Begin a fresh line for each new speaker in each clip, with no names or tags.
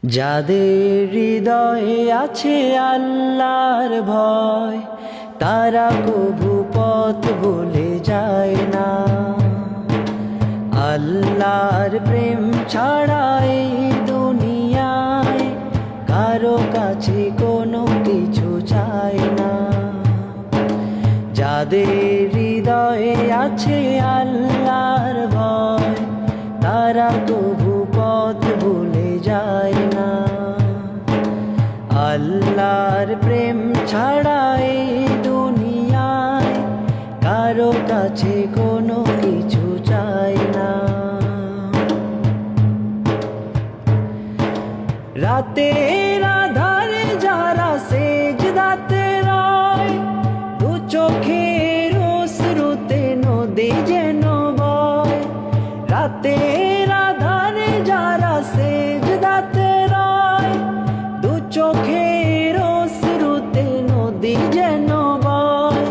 যাদের হৃদয়ে আছে আল্লাহর ভয়, তারা কভু পথ ভুলে যায় না। আল্লাহর প্রেম ছাড়া এই দুনিয়ায় কারো কাছে কোনো কিছু চায় না। যাদের হৃদয়ে আছে আল্লাহর ভয়, তারা কভু পথ ভুলে যায় না। আল্লাহর প্রেম ছাড়া এই দুনিয়ায় কারো কাছে কোনো কিছু চায় না। রাতের আধারে যারা সেজদাতে রয়, দু চোখের অশ্রুতে নদী যেন বয়। রাতের আধারে যারা সেজদাতে রয়, দু চোখের অশ্রুতে নদী যেন বয়।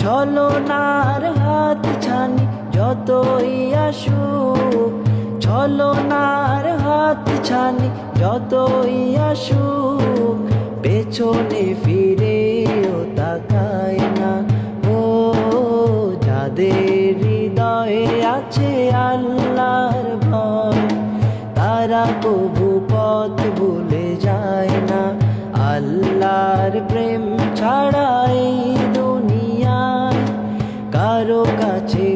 ছলনার হাত ছানি যতই আসুক, ছলনার হাত ছানি যতই আসুক, পেছনে ফিরেও তাকায় না। ও যাদের হৃদয়ে আছে আল্লাহর ভয়, তারা কভু পথ ভুলে যায় না। আল্লাহর প্রেম ছাড়া এই দুনিয়ায় কারো কাছে